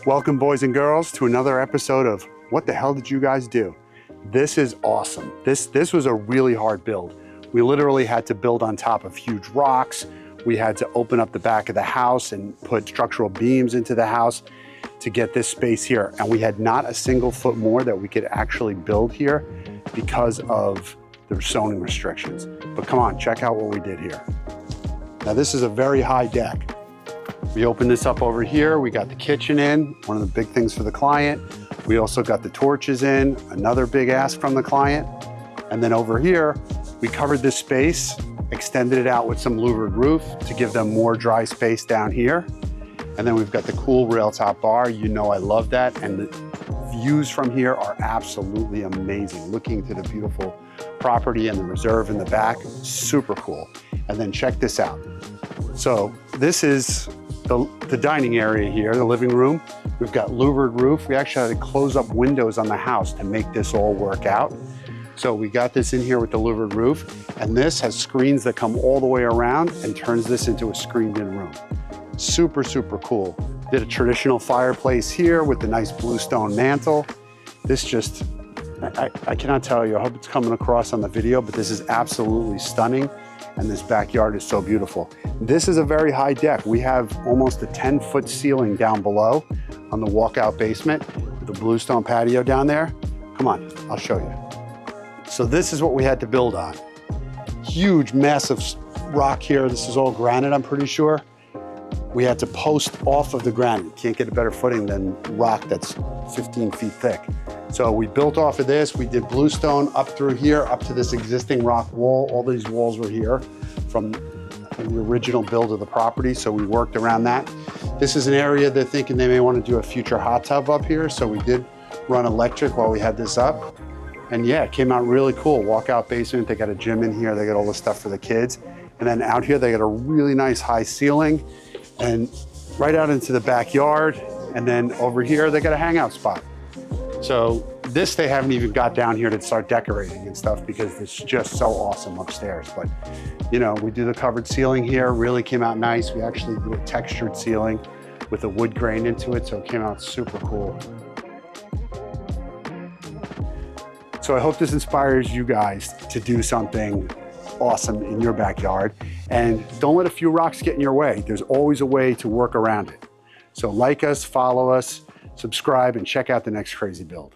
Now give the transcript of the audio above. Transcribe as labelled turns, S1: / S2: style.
S1: Welcome, boys and girls, to another episode of What the Hell Did You Guys Do? This is awesome. This was a really hard build. We literally had to build on top of huge rocks. We had to open up the back of the house and put structural beams into the house to get this space here. And we had not a single foot more that we could actually build here because of the zoning restrictions. But come on, check out what we did here. Now this is a very high deck. We opened this up over here. We got the kitchen in, one of the big things for the client. We also got the torches in, another big ask from the client. And then over here, we covered this space, extended it out with some louvered roof to give them more dry space down here. And then we've got the cool rail top bar. You know I love that. And the views from here are absolutely amazing. Looking to the beautiful property and the reserve in the back, super cool. And then check this out. So this is the dining area here, the living room. We've got louvered roof. We actually had to close up windows on the house to make this all work out. So we got this in here with the louvered roof, and this has screens that come all the way around and turns this into a screened-in room. Super, super cool. Did a traditional fireplace here with the nice bluestone mantle. This just, I cannot tell you, I hope it's coming across on the video, but this is absolutely stunning. And this backyard is so beautiful. This is a very high deck. We have almost a 10-foot ceiling down below on the walkout basement with the bluestone patio down there. Come on, I'll show you. So this is what we had to build on. Huge, massive rock here. This is all granite, I'm pretty sure. We had to post off of the granite. Can't get a better footing than rock that's 15 feet thick. So we built off of this. We did bluestone up through here, up to this existing rock wall. All these walls were here from the original build of the property. So we worked around that. This is an area they're thinking they may want to do a future hot tub up here. So we did run electric while we had this up. And yeah, it came out really cool. Walkout basement, they got a gym in here. They got all the stuff for the kids. And then out here, they got a really nice high ceiling and right out into the backyard. And then over here, they got a hangout spot. So this, they haven't even got down here to start decorating and stuff because it's just so awesome upstairs. But you know, we do the covered ceiling here, really came out nice. We actually do a textured ceiling with a wood grain into it. So it came out super cool. So I hope this inspires you guys to do something awesome in your backyard. And don't let a few rocks get in your way. There's always a way to work around it. So like us, follow us, subscribe, and check out the next crazy build.